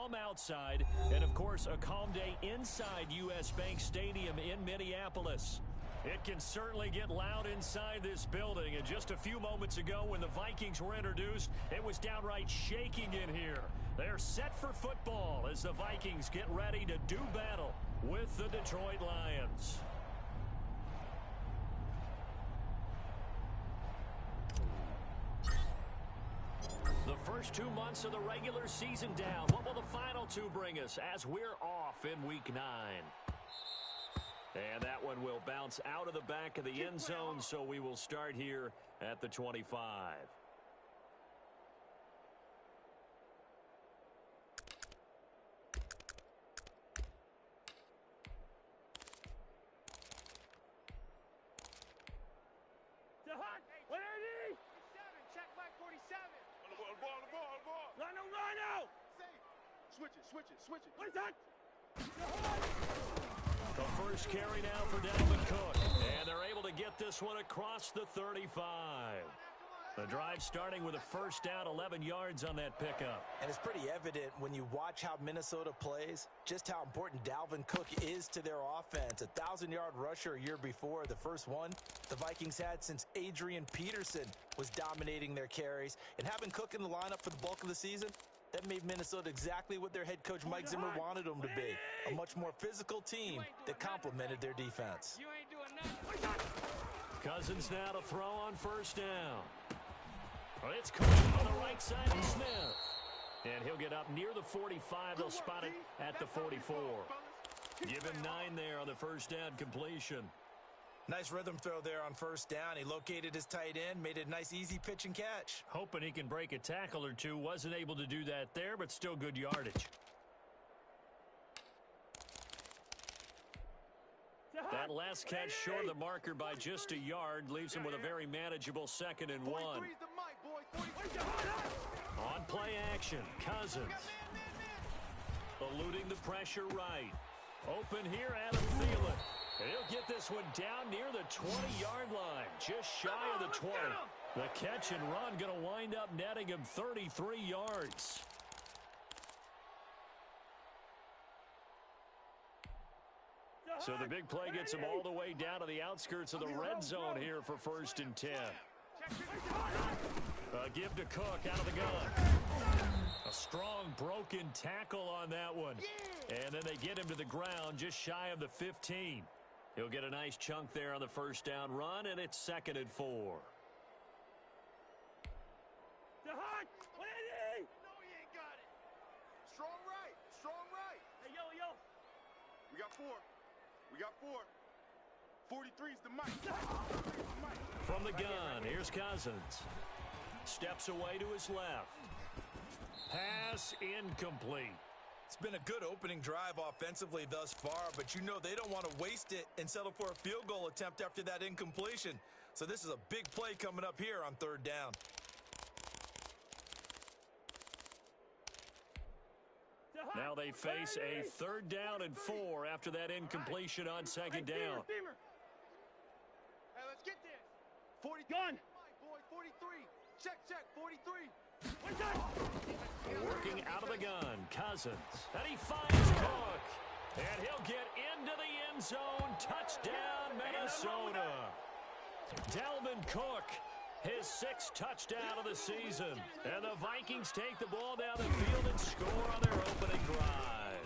calm outside, and of course a calm day inside U.S. Bank Stadium in Minneapolis. It can certainly get loud inside this building, and just a few moments ago when the Vikings were introduced, it was downright shaking in here. They're set for football as the Vikings get ready to do battle with the Detroit Lions. The first 2 months of the regular season down. What will the final two bring us as we're off in Week 9? And that one will bounce out of the back of the end zone, so we will start here at the 25. Switch it. What's that? The first carry now for Dalvin Cook. And they're able to get this one across the 35. The drive starting with a first down, 11 yards on that pickup. And it's pretty evident when you watch how Minnesota plays, just how important Dalvin Cook is to their offense. 1,000-yard rusher a year before, the first one the Vikings had since Adrian Peterson was dominating their carries. And having Cook in the lineup for the bulk of the season, that made Minnesota exactly what their head coach Mike Zimmer wanted them to be. A much more physical team that complemented their defense. Cousins now to throw on first down. It's Cook on the right side of Smith. And he'll get up near the 45. They'll spot it at the 44. Give him 9 there on the first down completion. Nice rhythm throw there on first down. He located his tight end, made it a nice easy pitch and catch. Hoping he can break a tackle or two. Wasn't able to do that there, but still good yardage. That last catch short of the marker by just a yard leaves him with a very manageable 2nd and 1. On play action, Cousins. Eluding the pressure right. Open here, Adam Thielen. And he'll get this one down near the 20-yard line, just shy of the 20. The catch and run going to wind up netting him 33 yards. So the big play gets him all the way down to the outskirts of the red zone here for 1st and 10. Give to Cook out of the gun. A strong broken tackle on that one. And then they get him to the ground just shy of the 15. He'll get a nice chunk there on the first down run, and it's 2nd and 4. No, he ain't got it. Strong right. Hey, yo. We got four. 43's the mic. From the gun, here's Cousins. Steps away to his left. Pass incomplete. It's been a good opening drive offensively thus far, but you know they don't want to waste it and settle for a field goal attempt after that incompletion. So this is a big play coming up here on 3rd down. Now they face a 3rd down and 4 after that incompletion on 2nd down. Hey, let's get this. 40 gun. 43. Check, 43. Working out of the gun, Cousins. And he finds Cook. And he'll get into the end zone. Touchdown, Minnesota. Dalvin Cook, his 6th touchdown of the season. And the Vikings take the ball down the field and score on their opening drive.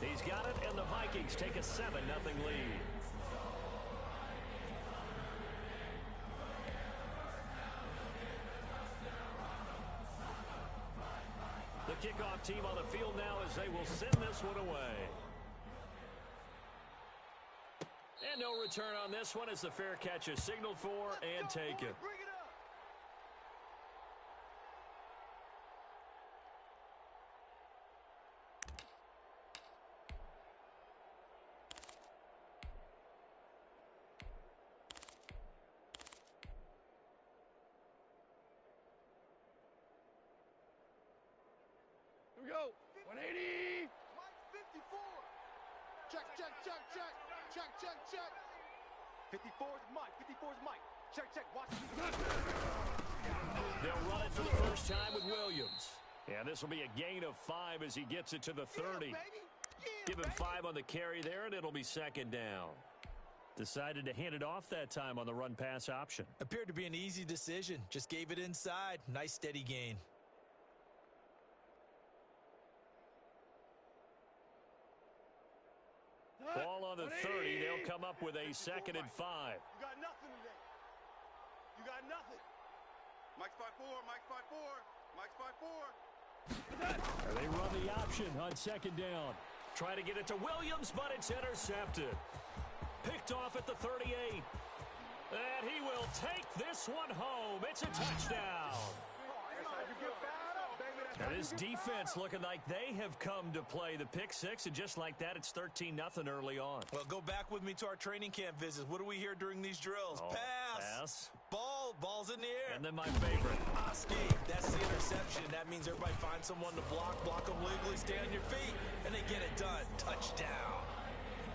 He's got it, and the Vikings take a 7-0 lead. The kickoff team on the field now as they will send this one away. And no return on this one as the fair catch is signaled for and taken. Here we go. 180. Mike 54. Check. 54's Mike. Check. Watch. They'll run it for the first time with Williams. And this will be a gain of 5 as he gets it to the 30. Yeah, Give him 5 on the carry there, and it'll be second down. Decided to hand it off that time on the run-pass option. Appeared to be an easy decision. Just gave it inside. Nice steady gain. Ball on the 30. They'll come up with a second and 5. You got nothing today. You got nothing. Mike's 5-4. Mike's 5-4. Mike's 5-4. They run the option on second down. Try to get it to Williams, but it's intercepted. Picked off at the 38. And he will take this one home. It's a touchdown. And this defense looking like they have come to play the pick six, and just like that, it's 13-0 early on. Well, go back with me to our training camp visits. What do we hear during these drills? Oh, pass. Ball's in the air. And then my favorite. Escape. That's the interception. That means everybody finds someone to block them legally, stay on your feet, and they get it done. Touchdown.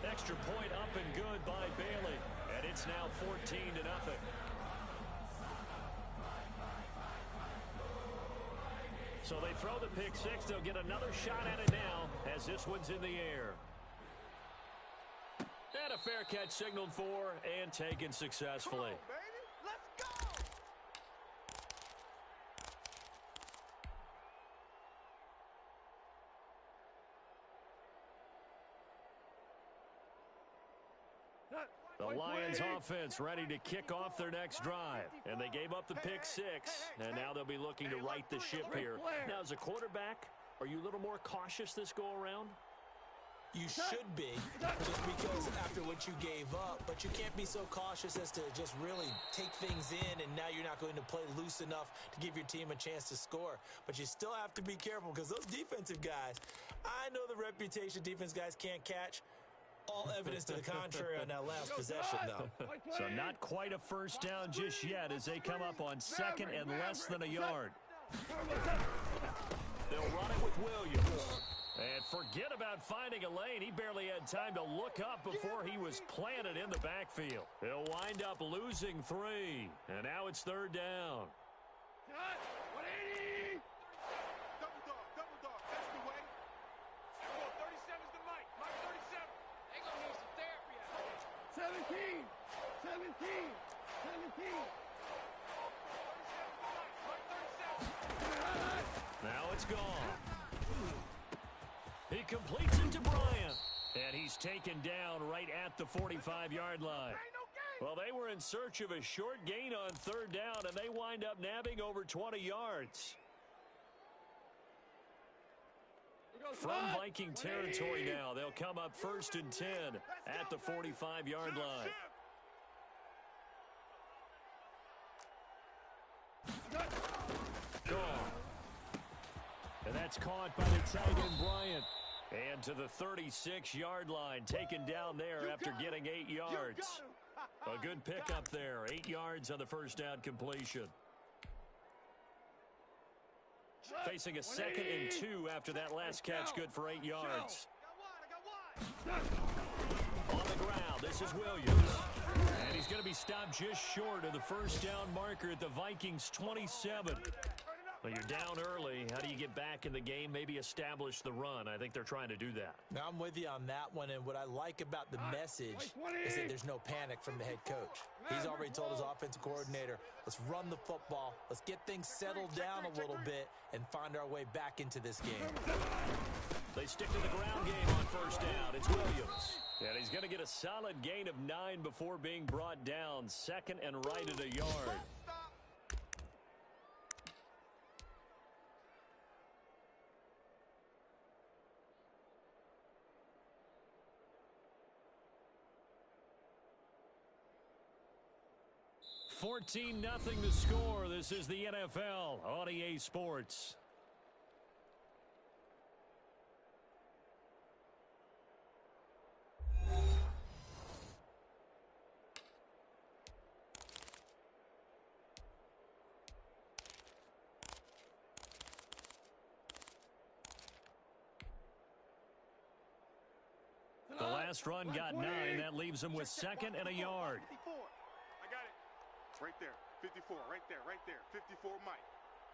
Extra point up and good by Bailey. And it's now 14-0. So they throw the pick six. They'll get another shot at it now as this one's in the air. And a fair catch signaled for and taken successfully. Come on, baby. Let's go. The Lions offense ready to kick off their next drive. And they gave up the pick six. And now they'll be looking to right the ship here. Now, as a quarterback, are you a little more cautious this go around? You should be, just because after what you gave up, but you can't be so cautious as to just really take things in, and now you're not going to play loose enough to give your team a chance to score. But you still have to be careful, because those defensive guys, I know the reputation defense guys can't catch. All evidence to the contrary on that last possession, though. So not quite a first down just yet as they come up on second and less than a yard. They'll run it with Williams. And forget about finding a lane. He barely had time to look up before he was planted in the backfield. He'll wind up losing 3. And now it's third down. 180. Double dog. That's the way. 37's the Mike. Mike 37. They gonna need some therapy out here. 17. Now it's gone. He completes it to Bryant. And he's taken down right at the 45-yard line. Well, they were in search of a short gain on third down, and they wind up nabbing over 20 yards. From Viking territory now, they'll come up 1st and 10 at the 45-yard line. Gone. And that's caught by the tight end, Bryant. And to the 36-yard line, taken down there after getting 8 yards. A good pickup there, 8 yards on the first down completion. Facing a 2nd and 2 after that last catch, good for 8 yards. On the ground, this is Williams. And he's going to be stopped just short of the first down marker at the Vikings' 27. Well, you're down early. How do you get back in the game? Maybe establish the run. I think they're trying to do that. Now, I'm with you on that one, and what I like about the message is that there's no panic from the head coach. He's already told his offensive coordinator, let's run the football, let's get things settled down a little bit, and find our way back into this game. They stick to the ground game on first down. It's Williams. And he's going to get a solid gain of 9 before being brought down. 2nd and right at a yard. $14-0 the score. This is the NFL on EA Sports. The last run got 9. That leaves him with 2nd and a yard. 54. I got it. Right there. 54. Right there. 54, Mike.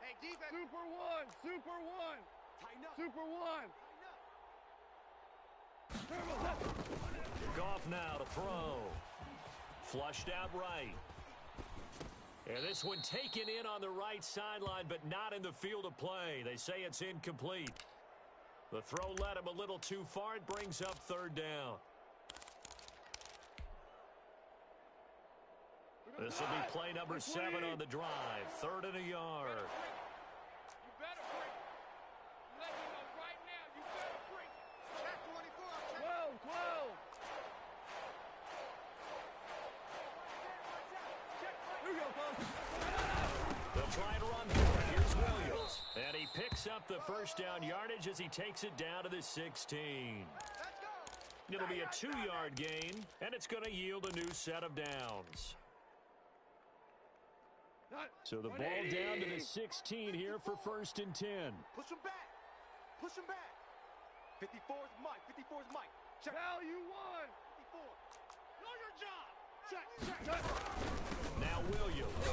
Hey, defense. Super one. Super one. Tighten up. Super one. Goff now to throw. Flushed out right. And this one taken in on the right sideline, but not in the field of play. They say it's incomplete. The throw led him a little too far. It brings up third down. This will be play number 7 on the drive. 3rd and a yard. You better break. Let me know right now. You better break. Check 24. 12. Here we go, folks. They'll try to run for it. Here's Williams. And he picks up the first down yardage as he takes it down to the 16. It'll be a 2-yard gain, and it's going to yield a new set of downs. So the ball down to the 16 here for 1st and 10. Push him back. Push him back. 54 is Mike. 54 is Mike. Check. Value 1. 54. Know your job. Check. Now Williams.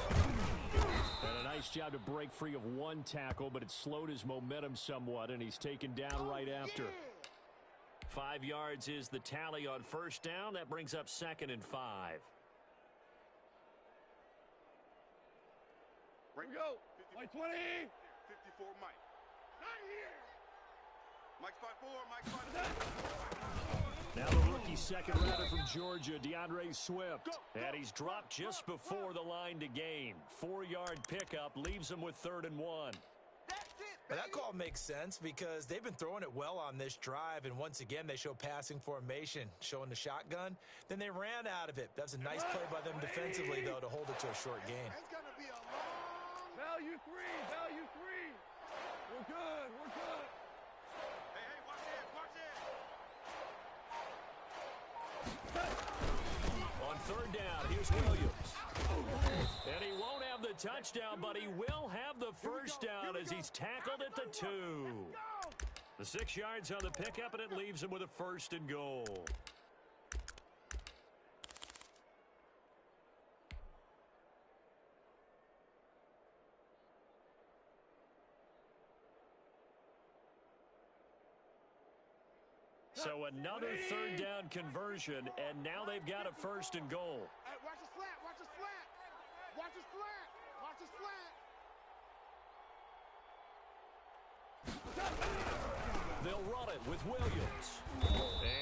And a nice job to break free of one tackle, but it slowed his momentum somewhat, and he's taken down right after. 5 yards is the tally on 1st down. That brings up 2nd and 5. Here we go. Mike 20. 54 Mike. Not here. Mike's 5'4. Mike's 5'4. Now the rookie second rounder from Georgia, DeAndre Swift. And he's dropped just before the line to gain. 4-yard pickup leaves him with 3rd and 1. But that call makes sense because they've been throwing it well on this drive, and once again they show passing formation, showing the shotgun. Then they ran out of it. That was a nice play by them defensively, though, to hold it to a short gain. It's going to be a long... Value 3. Value 3. We're good. We're good. Hey, watch it. Watch it. On 3rd down, here's Williams. And he won't have the touchdown, but he will have the first down as he's tackled at the 2. The 6 yards on the pickup, and it leaves him with a 1st and goal. So another 3rd down conversion, and now they've got a 1st and goal. Hey, watch his flat. Watch his flat. Watch his flat. Watch his flat. They'll run it with Williams.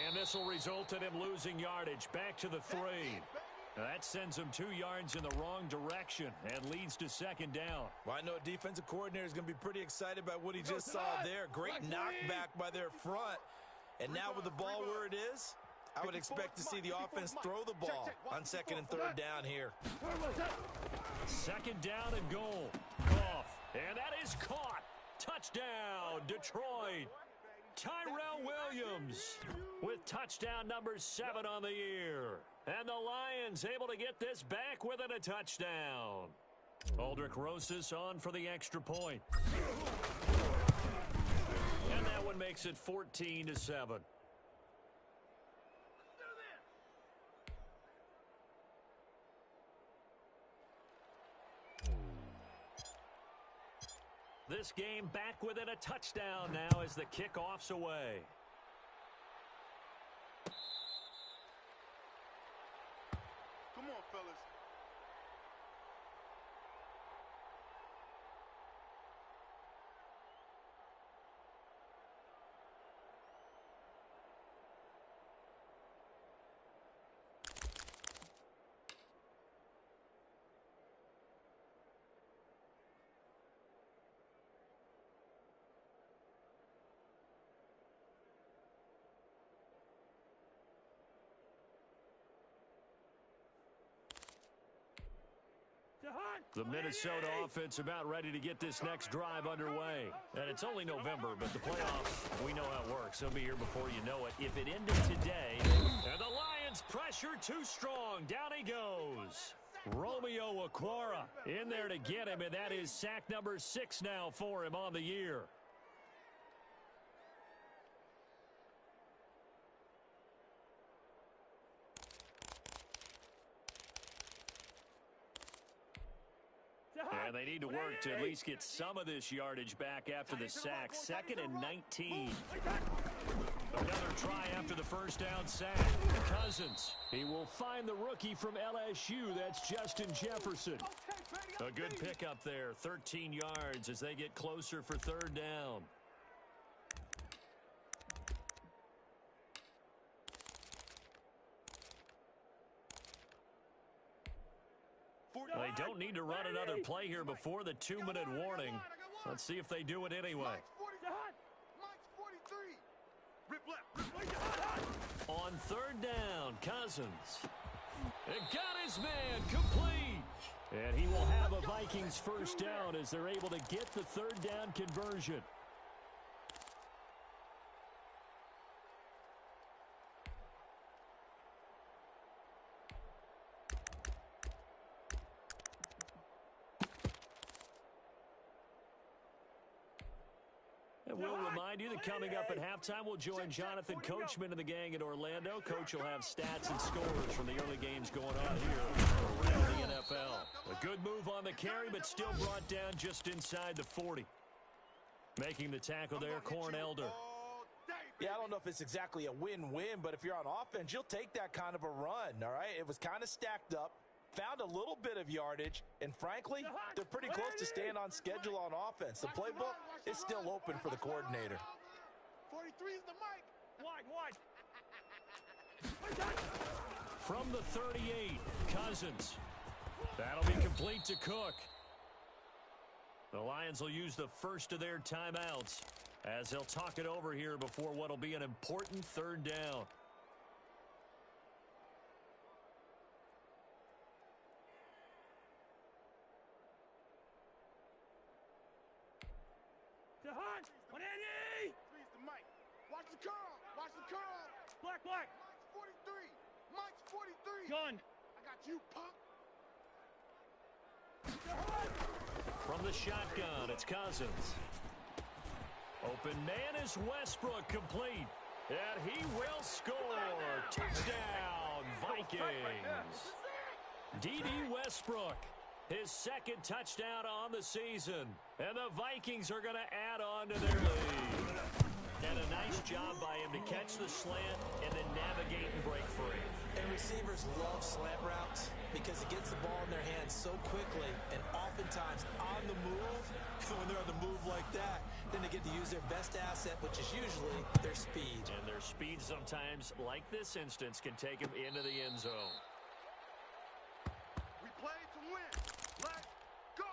And this will result in him losing yardage back to the 3. That sends him 2 yards in the wrong direction and leads to 2nd down. Well, I know a defensive coordinator is going to be pretty excited by what he just saw there. Great knockback by their front. And now with the ball where it is, I would expect to see the offense throw the ball on 2nd and 3rd down here. 2nd down and goal. Off. And that is caught. Touchdown, Detroit. Tyrell Williams with touchdown number 7 on the year. And the Lions able to get this back within a touchdown. Aldrich Rosas on for the extra point. And that one makes it 14-7. This game back within a touchdown now as the kickoff's away. Come on, fellas. The Minnesota offense about ready to get this next drive underway. And it's only November, but the playoffs, we know how it works. They'll be here before you know it. If it ended today, and the Lions pressure too strong. Down he goes. Romeo Okwara in there to get him, and that is sack number 6 now for him on the year. And they need to work to at least get some of this yardage back after the sack. 2nd and 19. Another try after the first down sack. Cousins. He will find the rookie from LSU. That's Justin Jefferson. A good pickup there. 13 yards as they get closer for 3rd down. They don't need to run another play here before the 2-minute warning. Let's see if they do it anyway. On 3rd down, Cousins. It got his man complete. And he will have a Vikings 1st down as they're able to get the 3rd down conversion. And we'll remind you that coming up at halftime, we'll join Jonathan Coachman and the gang in Orlando. Coach will have stats and scores from the early games going on here around the NFL. A good move on the carry, but still brought down just inside the 40. Making the tackle there, Corn Elder. Yeah, I don't know if it's exactly a win-win, but if you're on offense, you'll take that kind of a run, all right? It was kind of stacked up. Found a little bit of yardage, and frankly, they're pretty close to staying on schedule on offense. The playbook is still open for the coordinator. 43 is the mic. Wide. From the 38, Cousins. That'll be complete to Cook. The Lions will use the first of their timeouts as they'll talk it over here before what'll be an important 3rd down. Three's the mic. Watch the curl. Watch the curl. Black. Mike's 43. Mike's 43. Gun. I got you, punk. From the shotgun, it's Cousins. Open man is Westbrook, complete. And he will score. Touchdown, Vikings. D.D. Westbrook, his 2nd touchdown on the season. And the Vikings are going to add on to their lead. And a nice job by him to catch the slant and then navigate and break free. And receivers love slant routes because it gets the ball in their hands so quickly and oftentimes on the move. When they're on the move like that, then they get to use their best asset, which is usually their speed. And their speed sometimes, like this instance, can take them into the end zone. We play to win. Let's go.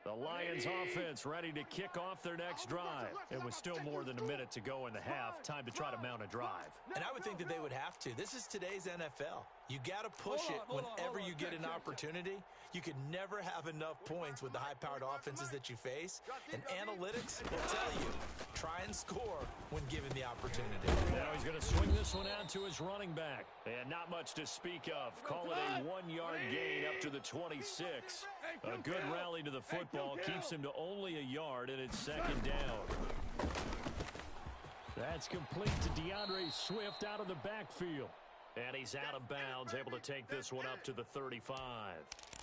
The Lions offense ready to kick off their next drive. It was still more than a minute to go in the half. Time to try to mount a drive. And I would think that they would have to. This is today's NFL. You got to push it whenever you get an opportunity. You could never have enough points with the high-powered offenses that you face. And analytics will tell you, try and score when given the opportunity. Now he's going to swing this one out to his running back. And not much to speak of. Call it a 1-yard gain up to the 26. A good rally to the football keeps him to only a yard, and it's 2nd down. That's complete to DeAndre Swift out of the backfield. And he's out of bounds, able to take this one up to the 35.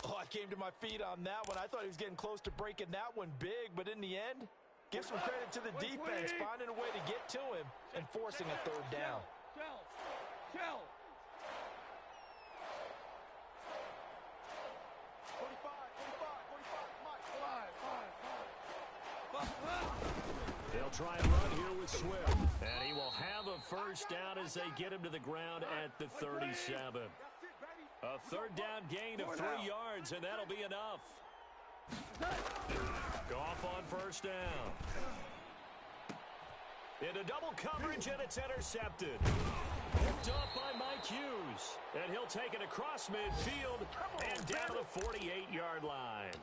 Oh, I came to my feet on that one. I thought he was getting close to breaking that one big, but in the end, give some credit to the defense, finding a way to get to him and forcing a 3rd down. Shell. 45, Mike. 5. They'll try and run here with Swift. And he will have a 1st down as they get him to the ground at the 37. A 3rd down gain of 3 yards, and that'll be enough. Goff on 1st down. Into double coverage, and it's intercepted. Picked up by Mike Hughes. And he'll take it across midfield and down to the 48-yard line.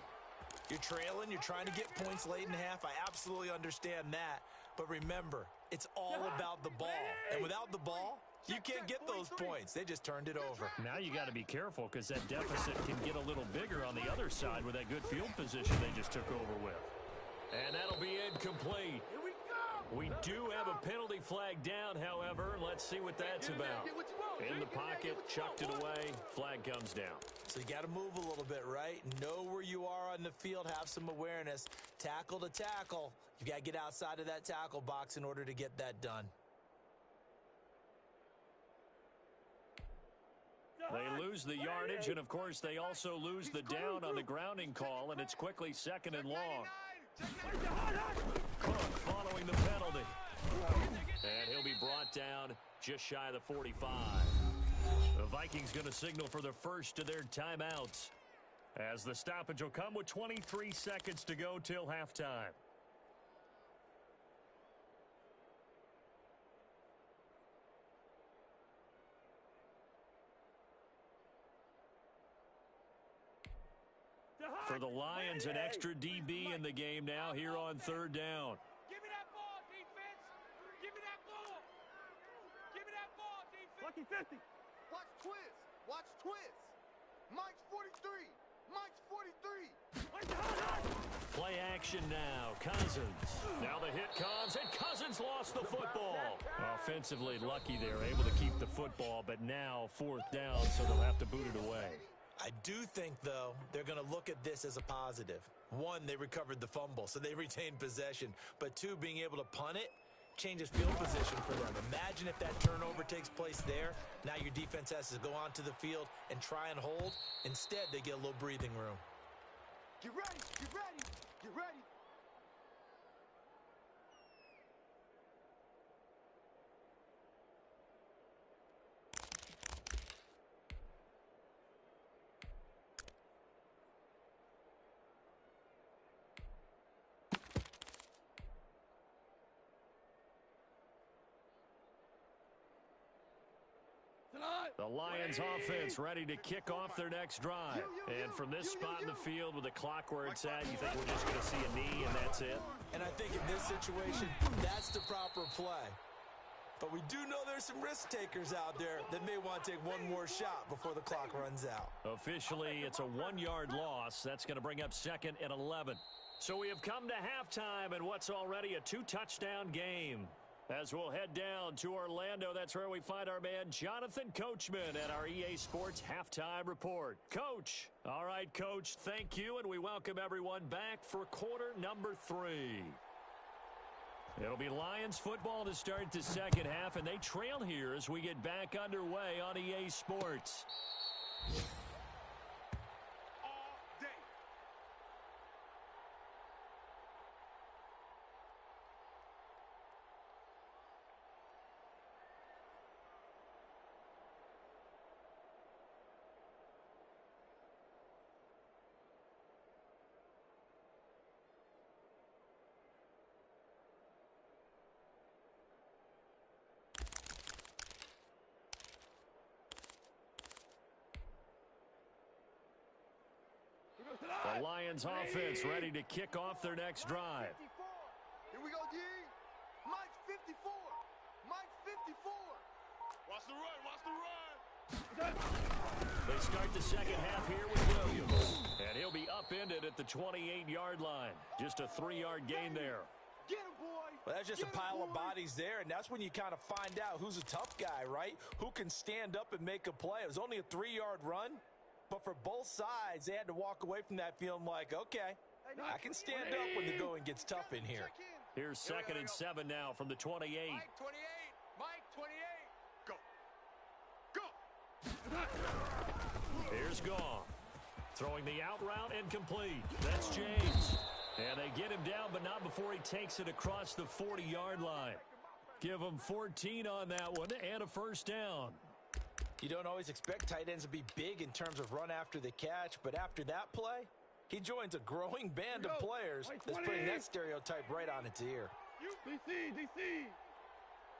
You're trailing, you're trying to get points late in half. I absolutely understand that. But remember, it's all about the ball. And without the ball, you can't get those points. They just turned it over. Now you got to be careful because that deficit can get a little bigger on the other side with that good field position they just took over with. And that'll be incomplete. Here we go. We do have a penalty flag down, however. Let's see what that's about. In the pocket, chucked it away, flag comes down. So you got to move a little bit, right? Know where you are on the field, have some awareness. Tackle to tackle. You got to get outside of that tackle box in order to get that done. They lose the yardage, and of course they also lose the down on the grounding call, and it's quickly second and long. Cook following the penalty. And he'll be brought down just shy of the 45. The Vikings going to signal for the first of their timeouts, as the stoppage will come with 23 seconds to go till halftime. For the Lions, an extra DB in the game now here on third down. Give me that ball, defense. Give me that ball. Give me that ball, defense. Lucky 50. Watch twist. Watch twist. Mike's 43. Mike's 43. Play action now. Cousins. Now the hit comes, and Cousins lost the football. Offensively lucky there, able to keep the football, but now fourth down, so they'll have to boot it away. I do think, though, they're going to look at this as a positive. One, they recovered the fumble, so they retained possession. But two, being able to punt it changes field position for them. Imagine if that turnover takes place there. Now your defense has to go onto the field and try and hold. Instead, they get a little breathing room. Get ready. Get ready. Get ready. The Lions offense ready to kick off their next drive. And from this spot in the field with the clock where it's at, you think we're just going to see a knee and that's it? And I think in this situation, that's the proper play. But we do know there's some risk takers out there that may want to take one more shot before the clock runs out. Officially, it's a 1-yard loss. That's going to bring up 2nd and 11. So we have come to halftime in what's already a 2-touchdown game. As we'll head down to Orlando, that's where we find our man Jonathan Coachman at our EA Sports Halftime Report. Coach. All right, Coach, thank you, and we welcome everyone back for quarter number 3. It'll be Lions football to start the second half, and they trail here as we get back underway on EA Sports. The Lions offense ready to kick off their next drive. Here we go, D. Mike's 54. Mike's 54. Watch the run. Watch the run. They start the second half here with Williams. And he'll be upended at the 28-yard line. Just a 3-yard gain there. Get him, boy. Well, that's just a pile of bodies there, and that's when you kind of find out who's a tough guy, right? Who can stand up and make a play. It was only a 3-yard run. But for both sides, they had to walk away from that feeling like, okay, I can stand up when the going gets tough in here. Here's 2nd and 7 now from the 28. Mike 28. Mike 28. Go. Go. Here's Gong. Throwing the out route incomplete. That's James. And they get him down, but not before he takes it across the 40-yard line. Give him 14 on that one and a first down. You don't always expect tight ends to be big in terms of run after the catch, but after that play, he joins a growing band of players that's putting that stereotype right on its ear. DC.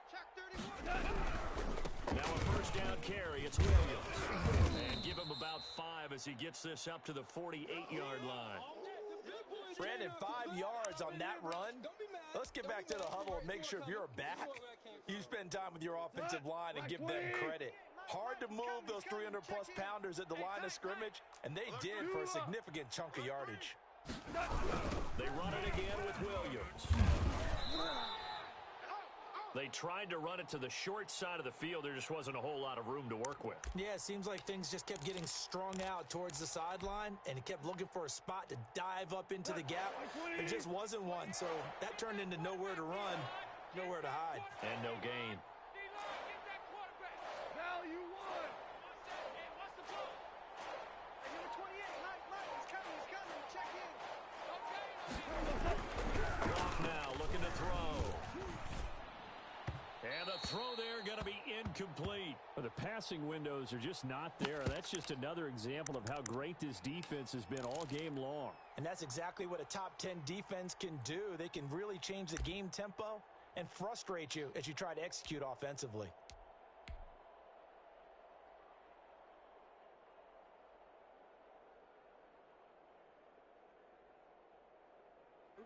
Check 31. Now a first down carry. It's Williams. And give him about 5 as he gets this up to the 48-yard line. Brandon, 5 yards on that run. Let's get back to the huddle and make sure if you're a back, you spend time with your offensive line and give them credit. Hard to move those 300-plus pounders at the line of scrimmage, and they did for a significant chunk of yardage. They run it again with Williams. They tried to run it to the short side of the field. There just wasn't a whole lot of room to work with. Yeah, it seems like things just kept getting strung out towards the sideline, and he kept looking for a spot to dive up into the gap. There just wasn't one, so that turned into nowhere to run, nowhere to hide. And no gain. Now you won. What's the ball? Number 28, Mike, he's coming, check in. Off now, looking to throw. And the throw there going to be incomplete. Well, the passing windows are just not there. That's just another example of how great this defense has been all game long. And that's exactly what a top 10 defense can do. They can really change the game tempo and frustrate you as you try to execute offensively.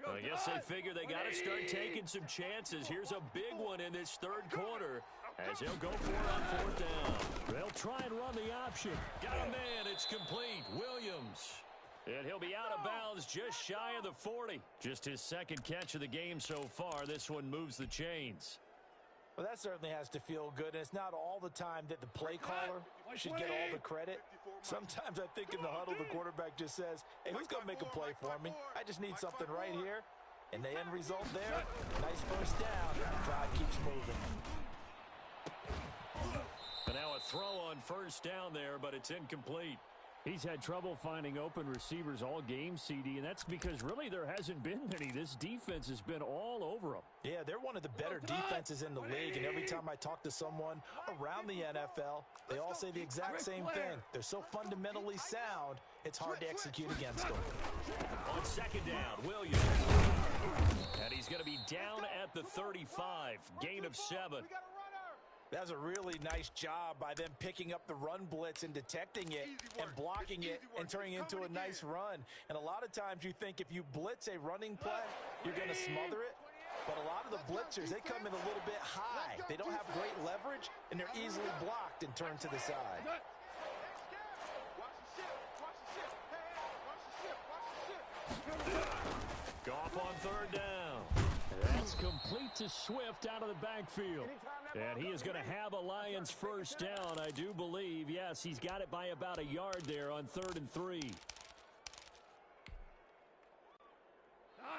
I guess they figure they got to start taking some chances. Here's a big one in this third quarter as he'll go for it on fourth down. They'll try and run the option. Got a man. It's complete. Williams. And he'll be out of bounds just shy of the 40. Just his second catch of the game so far. This one moves the chains. Well, that certainly has to feel good, and it's not all the time that the play caller should get all the credit. Sometimes I think in the huddle, the quarterback just says, hey, who's going to make a play for me? I just need something right here. And the end result there, nice first down. The drive keeps moving. And now a throw on first down there, but it's incomplete. He's had trouble finding open receivers all game, CD, and that's because really there hasn't been many. This defense has been all over them. Yeah, they're one of the better defenses in the league, and every time I talk to someone around the NFL, they all say the exact same thing. They're so fundamentally sound, it's hard to execute against them. On second down, Williams. And he's going to be down at the 35. Gain of 7. That was a really nice job by them picking up the run blitz and detecting it and blocking it and turning it into a nice run. And a lot of times you think if you blitz a running play, you're going to smother it. But a lot of the blitzers, they come in a little bit high. They don't have great leverage, and they're easily blocked and turned to the side. Goff on third down. That's complete to Swift out of the backfield. And he is going to have a Lions first down, I do believe. Yes, he's got it by about a yard there on 3rd and 3.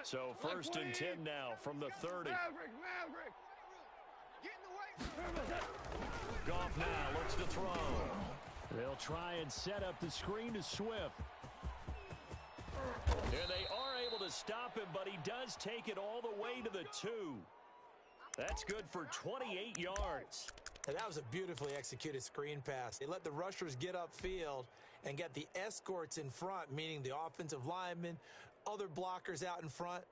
So 1st and 10 now from the 30. Goff now looks to throw. They'll try and set up the screen to Swift. And they are able to stop him, but he does take it all the way to the 2. That's good for 28 yards. And that was a beautifully executed screen pass. They let the rushers get upfield and get the escorts in front, meaning the offensive linemen, other blockers out in front,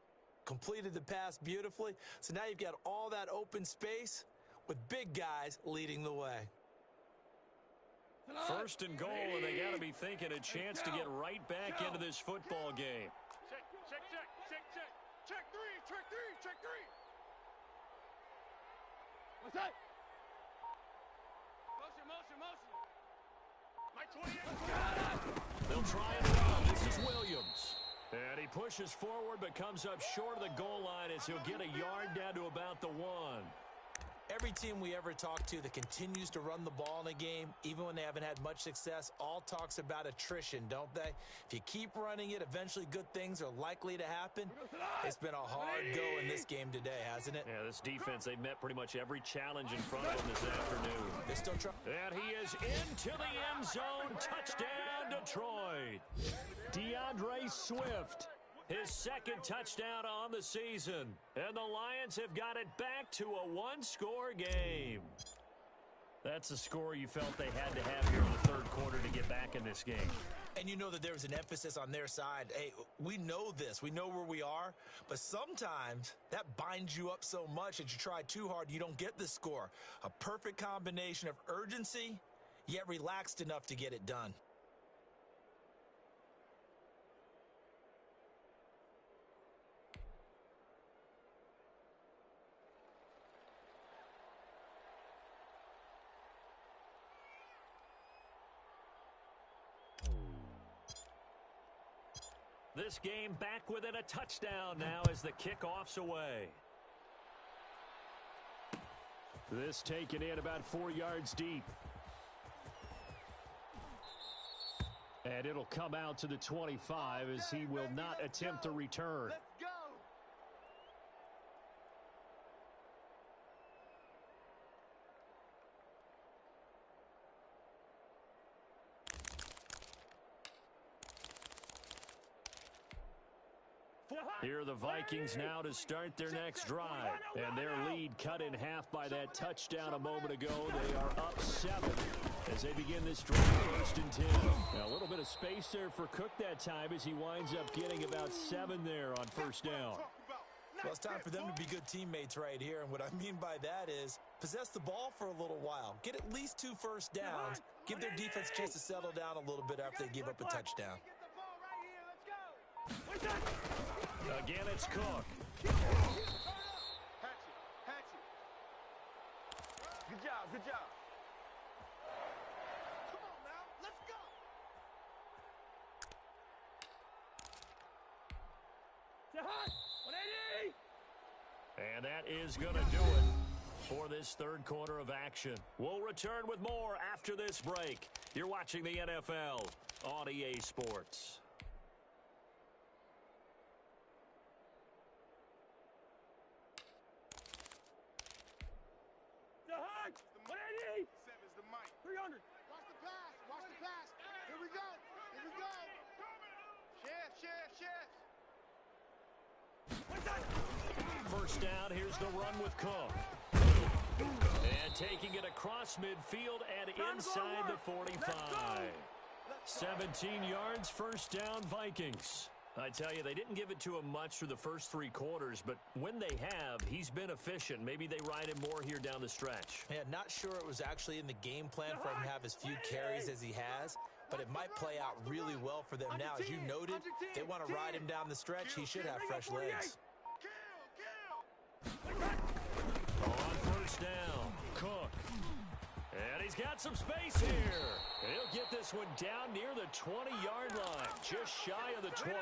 completed the pass beautifully. So now you've got all that open space with big guys leading the way. 1st and goal, and they got to be thinking a chance to get right back into this football game. Check three. What's that? Motion. They'll try and run. This is Williams. And he pushes forward but comes up short of the goal line as he'll get a yard down to about the 1. Every team we ever talk to that continues to run the ball in a game, even when they haven't had much success, all talks about attrition, don't they? If you keep running it, eventually good things are likely to happen. It's been a hard go in this game today, hasn't it? Yeah, this defense, they've met pretty much every challenge in front of them this afternoon. They're still trying. And he is into the end zone. Touchdown, Detroit. DeAndre Swift. His second touchdown on the season. And the Lions have got it back to a one-score game. That's a score you felt they had to have here in the third quarter to get back in this game. And you know that there was an emphasis on their side. Hey, we know this. We know where we are. But sometimes that binds you up so much that you try too hard, you don't get the score. A perfect combination of urgency, yet relaxed enough to get it done. This game back within a touchdown now as the kickoff's away. This taken in about 4 yards deep. And it'll come out to the 25 as he will not attempt a return. Let's go. Here are the Vikings now to start their next drive. And their lead cut in half by that touchdown a moment ago. They are up 7 as they begin this drive, 1st and 10. Now, a little bit of space there for Cook that time as he winds up getting about 7 there on 1st down. Well, it's time for them to be good teammates right here. And what I mean by that is possess the ball for a little while. Get at least 2 first downs. Give their defense a chance to settle down a little bit after they give up a touchdown. Again, it's Cook. Hatch it. Good job, good job. Come on now, let's go. Hot. 180. And that is going to do it for this third quarter of action. We'll return with more after this break. You're watching the NFL on EA Sports. Hot. 180. 7's the mic. 300. Watch the pass, watch the pass. Here we go, here we go. Chef. First down, here's the run with Cook. And taking it across midfield and inside the 45. 17 yards, first down, Vikings. I tell you, they didn't give it to him much through the first 3 quarters, but when they have, he's been efficient. Maybe they ride him more here down the stretch. Yeah, not sure it was actually in the game plan for him to have as few carries as he has, but it might play out really well for them now. As you noted, they want to ride him down the stretch. He should have fresh legs. On first down, Cook. And he's got some space here. He'll get this one down near the 20-yard line, just shy of the 20.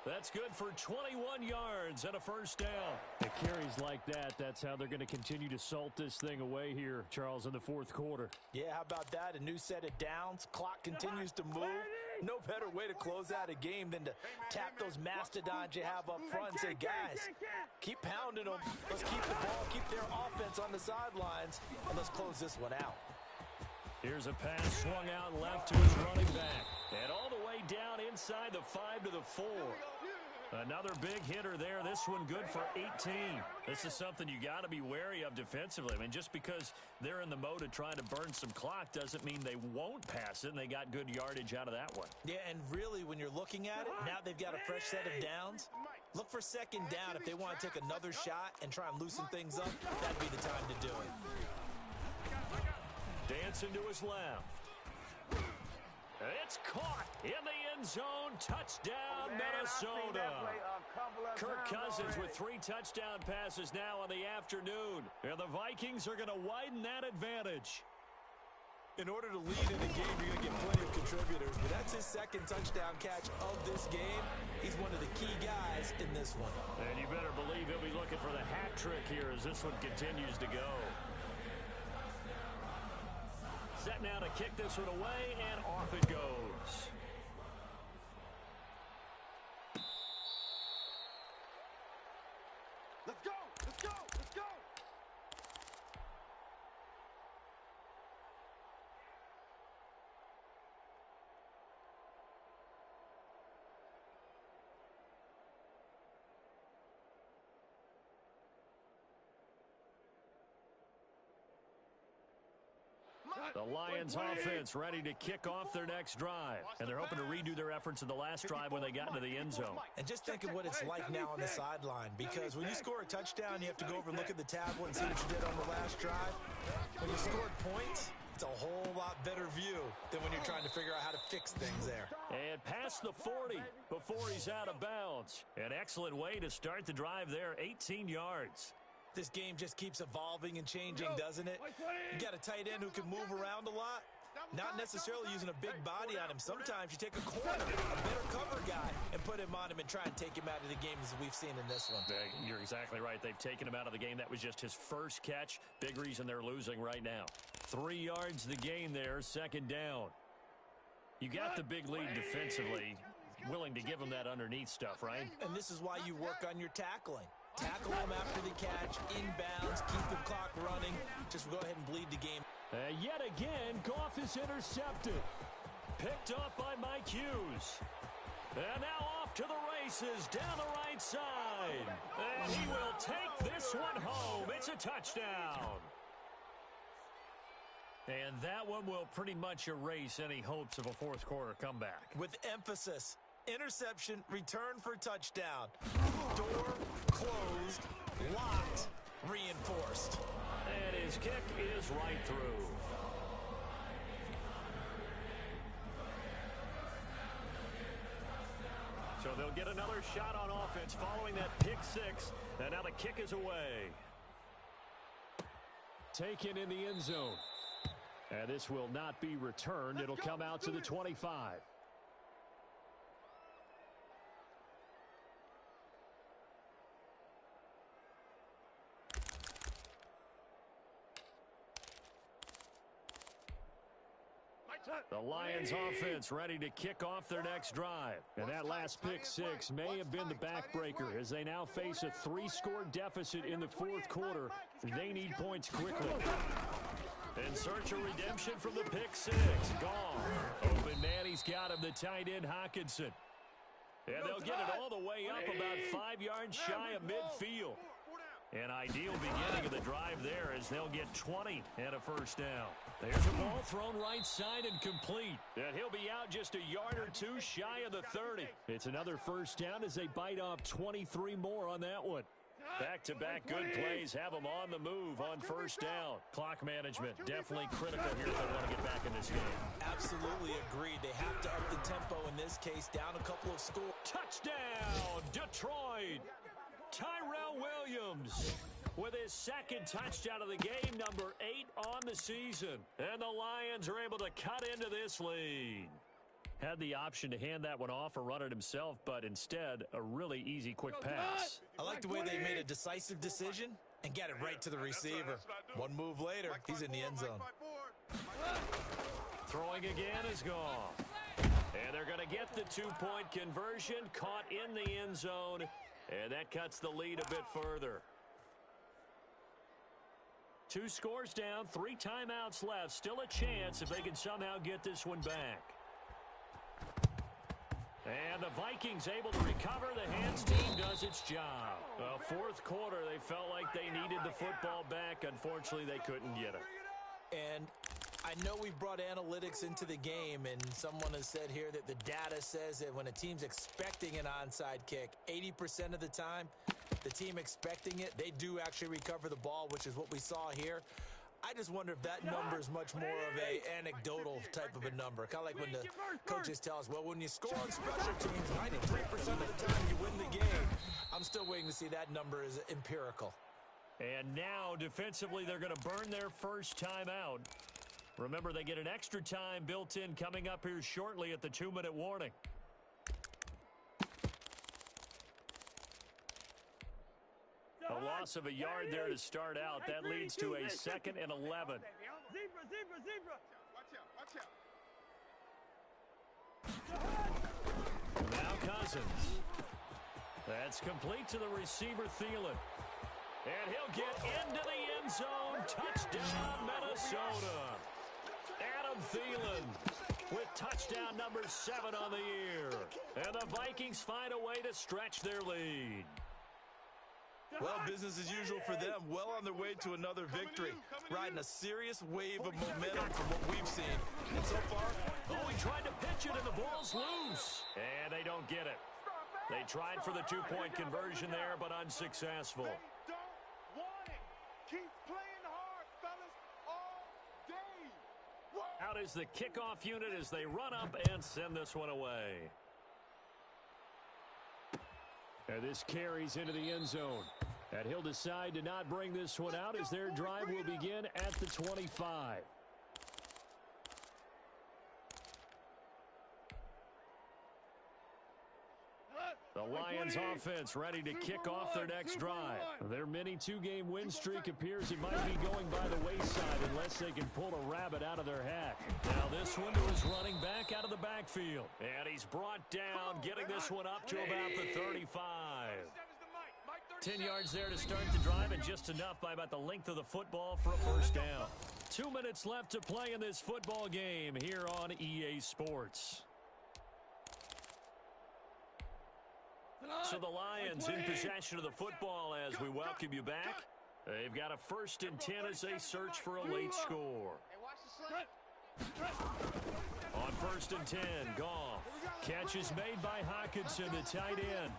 That's good for 21 yards and a first down. The carries like that, that's how they're going to continue to salt this thing away here, Charles, in the fourth quarter. Yeah, how about that? A new set of downs. Clock continues to move. No better way to close out a game than to tap those mastodons you have up front and say, guys, keep pounding them. Let's keep the ball, keep their offense on the sidelines, and let's close this one out. Here's a pass swung out left to his running back. And all the way down inside the 5 to the 4. Another big hitter there. This one good for 18. This is something you got to be wary of defensively. I mean, just because they're in the mode of trying to burn some clock doesn't mean they won't pass it, and they got good yardage out of that one. Yeah, and really, when you're looking at it, now they've got a fresh set of downs. Look for second down. If they want to take another shot and try and loosen things up, that'd be the time to do it. Dancing to his left. It's caught in the end zone. Touchdown, Minnesota. Kirk Cousins with 3 touchdown passes now on the afternoon. And the Vikings are going to widen that advantage. In order to lead in a game, you're going to get plenty of contributors, but that's his second touchdown catch of this game. He's one of the key guys in this one. And you better believe he'll be looking for the hat trick here as this one continues to go. Set now to kick this one away, and off it goes. Let's go, let's go, let's go. The Lions offense ready to kick off their next drive. And they're hoping to redo their efforts in the last drive when they got into the end zone. And just think of what it's like now on the sideline, because when you score a touchdown, you have to go over and look at the tablet and see what you did on the last drive. When you scored points, it's a whole lot better view than when you're trying to figure out how to fix things there. And past the 40 before he's out of bounds. An excellent way to start the drive there, 18 yards. This game just keeps evolving and changing, doesn't it? You got a tight end who can move around a lot. Not necessarily using a big body on him. Sometimes you take a corner, a better cover guy, and put him on him and try and take him out of the game as we've seen in this one. You're exactly right. They've taken him out of the game. That was just his first catch. Big reason they're losing right now. 3 yards the gain there, second down. You got the big lead defensively. Willing to give him that underneath stuff, right? And this is why you work on your tackling. Tackle him after the catch, inbounds, keep the clock running. Just go ahead and bleed the game. Yet again, Goff is intercepted. Picked up by Mike Hughes. And now off to the races down the right side. And he will take this one home. It's a touchdown. And that one will pretty much erase any hopes of a fourth quarter comeback. With emphasis, interception, return for touchdown. Door closed, locked, reinforced. And his kick is right through. So they'll get another shot on offense following that pick six. And now the kick is away. Taken in the end zone. And this will not be returned. It'll come out to the 25. The Lions offense ready to kick off their next drive. And that last pick six may have been the backbreaker as they now face a 3-score deficit in the fourth quarter. They need points quickly. In search of redemption from the pick six. Gone. Open man, he's got him, the tight end Hockenson. And they'll get it all the way up about 5 yards shy of midfield. An ideal beginning of the drive there as they'll get 20 and a first down. There's a ball thrown right side and complete. And he'll be out just a yard or two shy of the 30. It's another first down as they bite off 23 more on that one. Back-to-back good plays have them on the move on first down. Clock management definitely critical here if they want to get back in this game. Absolutely agreed. They have to up the tempo in this case, down a couple of scores. Touchdown, Detroit! Tyrell Williams with his second touchdown of the game, number 8 on the season. And the Lions are able to cut into this lead. Had the option to hand that one off or run it himself, but instead, a really easy, quick pass. I like the way they made a decisive decision and got it right to the receiver. One move later, he's in the end zone. Throwing again is gone. And they're going to get the two-point conversion, caught in the end zone, and that cuts the lead a bit further. 2 scores down, 3 timeouts left. Still a chance if they can somehow get this one back. And the Vikings able to recover. The hands team does its job. Fourth quarter, they felt like they needed the football back. Unfortunately, they couldn't get it. And I know we brought analytics into the game, and someone has said here that the data says that when a team's expecting an onside kick, 80% of the time, the team expecting it, they do actually recover the ball, which is what we saw here. I just wonder if that number is much more of a anecdotal type of a number. Kind of like when the coaches tell us, well, when you score on special teams, 93% of the time you win the game. I'm still waiting to see that number is empirical. And now, defensively, they're going to burn their first timeout. Remember, they get an extra time built in coming up here shortly at the 2-minute warning. A loss of a yard there to start out. That leads to a 2nd and 11. Zebra, zebra. Watch out. Now Cousins. That's complete to the receiver, Thielen. And he'll get into the end zone. Touchdown, Minnesota. Adam Thielen with touchdown number 7 on the year. And the Vikings find a way to stretch their lead. Well, business as usual for them. Well on their way to another victory. Riding a serious wave of momentum from what we've seen. And so far, he tried to pitch it and the ball's loose. And they don't get it. They tried for the 2-point conversion there, but unsuccessful. They don't want it. Keep playing hard, fellas, all day. Whoa. Out is the kickoff unit as they run up and send this one away. And this carries into the end zone. And he'll decide to not bring this one out as their drive will begin at the 25. The Lions offense ready to kick off their next drive. Their mini two-game win streak appears it might be going by the wayside unless they can pull a rabbit out of their hat. Now this one to his running back out of the backfield. And he's brought down, getting this one up to about the 35. 10 yards there to start the drive, and just enough by about the length of the football for a first down. 2 minutes left to play in this football game here on EA Sports. So the Lions in possession of the football as we welcome you back. They've got a 1st and 10 as they search for a late score. On 1st and 10, Goff. Catch is made by Hawkinson, the tight end.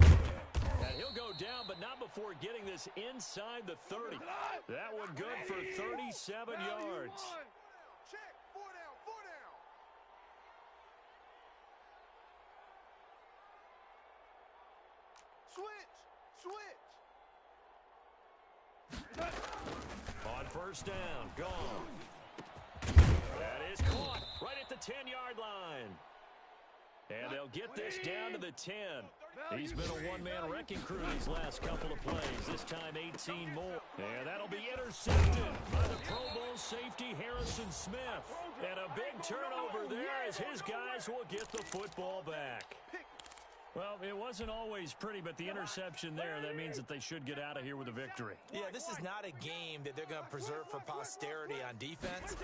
And he'll go down, but not before getting this inside the 30. That one good for 37 yards. Check. 4 down. Switch. On 1st down, Goff. That is caught right at the 10-yard line. And they'll get this down to the 10. He's been a one-man wrecking crew these last couple of plays, this time 18 more. And that'll be intercepted by the Pro Bowl safety Harrison Smith. And a big turnover there as his guys will get the football back. Well, it wasn't always pretty, but the interception there, that means that they should get out of here with a victory. Yeah, this is not a game that they're going to preserve for posterity on defense,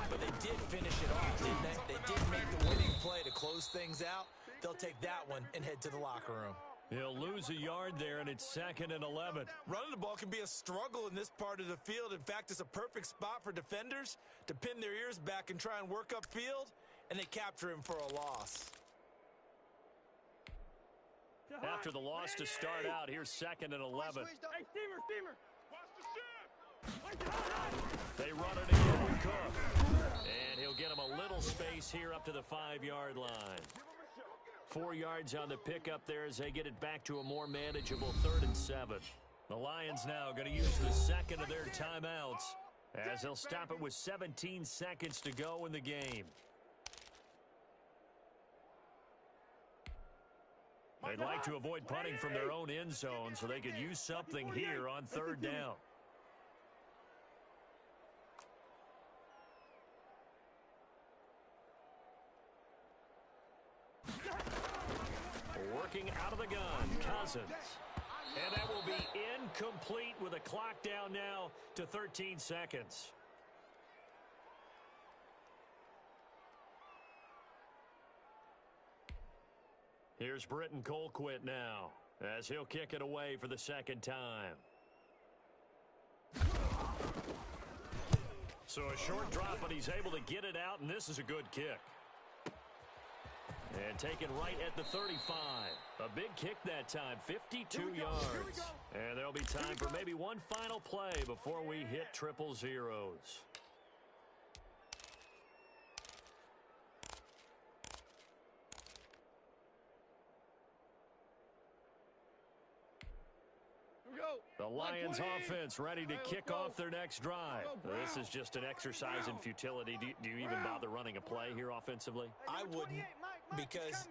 but they did finish it off, didn't they? They did make the winning play to close things out. They'll take that one and head to the locker room. He'll lose a yard there, and it's 2nd and 11. Running the ball can be a struggle in this part of the field. In fact, it's a perfect spot for defenders to pin their ears back and try and work upfield, and they capture him for a loss. After the loss to start out, here's 2nd and 11. Hey, Steamer. They run it again with Cook. And he'll get him a little space here up to the 5-yard line. 4 yards on the pickup there as they get it back to a more manageable 3rd and 7. The Lions now going to use the 2nd of their timeouts as they'll stop it with 17 seconds to go in the game. They'd like to avoid punting from their own end zone so they could use something here on 3rd down. Working out of the gun, Cousins. And that will be incomplete with a clock down now to 13 seconds. Here's Britton Colquitt now as he'll kick it away for the 2nd time. So a short drop, but he's able to get it out, and this is a good kick. And taken right at the 35. A big kick that time, 52 yards. And there'll be time for maybe one final play before we hit triple zeros. The Lions offense ready to kick off their next drive. This is just an exercise in futility. Do you even bother running a play here offensively? I wouldn't, because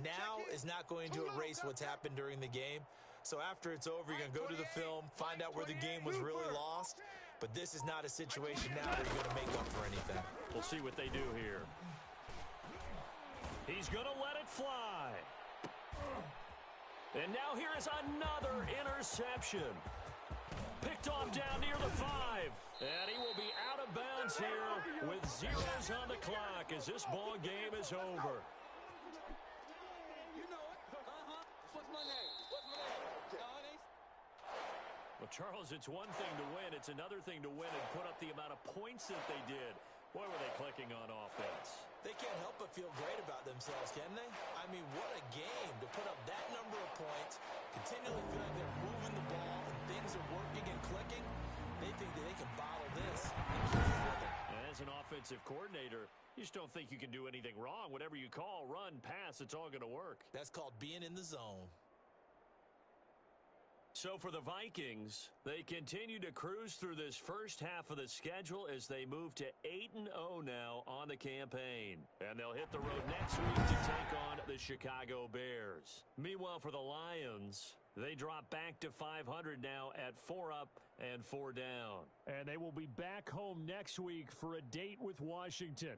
now is not going to erase what's happened during the game. So after it's over, you're going to go to the film, find out where the game was really lost. But this is not a situation now where you're going to make up for anything. We'll see what they do here. He's going to let it fly. And now here is another interception. Picked off down near the 5. And he will be out of bounds here with zeros on the clock as this ball game is over. You know it. What's my name? Well, Charles, it's one thing to win. It's another thing to win and put up the amount of points that they did. Boy, were they clicking on offense. They can't help but feel great about themselves, can they? I mean, what a game to put up that number of points, continually feel like they're moving the ball and things are working and clicking. They think that they can bottle this and keep it with them. And as an offensive coordinator, you just don't think you can do anything wrong. Whatever you call, run, pass, it's all going to work. That's called being in the zone. So for the Vikings, they continue to cruise through this first half of the schedule as they move to 8-0 now on the campaign. And they'll hit the road next week to take on the Chicago Bears. Meanwhile, for the Lions, they drop back to 500 now at 4 up and 4 down. And they will be back home next week for a date with Washington.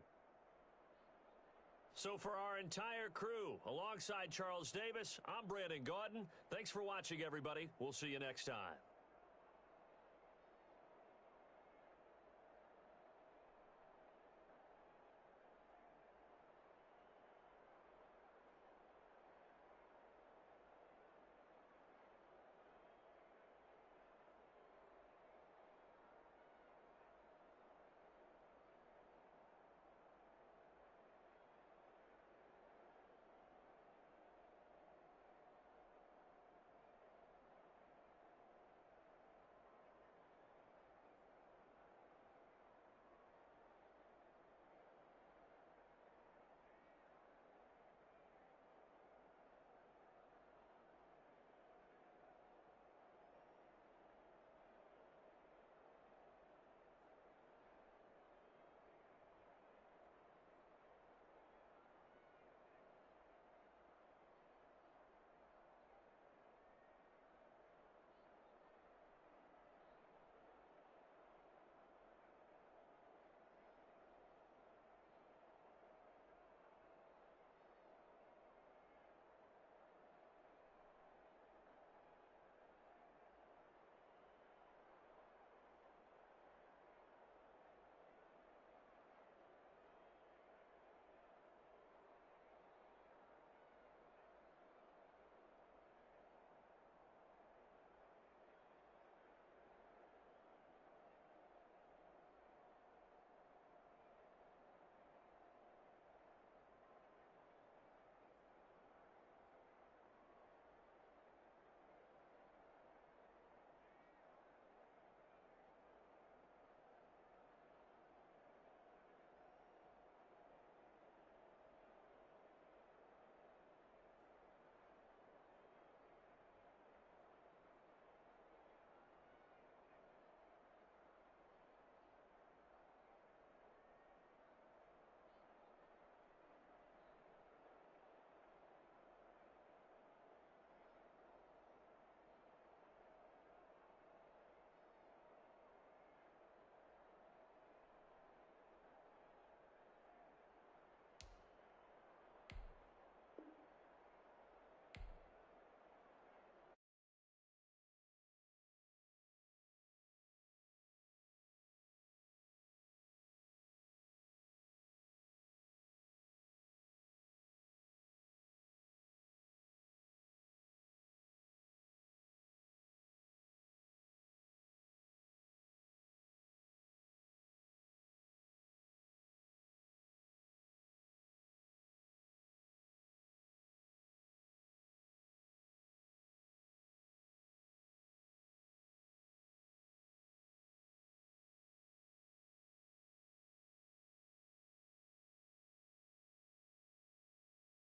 So for our entire crew, alongside Charles Davis, I'm Brandon Gaudin. Thanks for watching, everybody. We'll see you next time.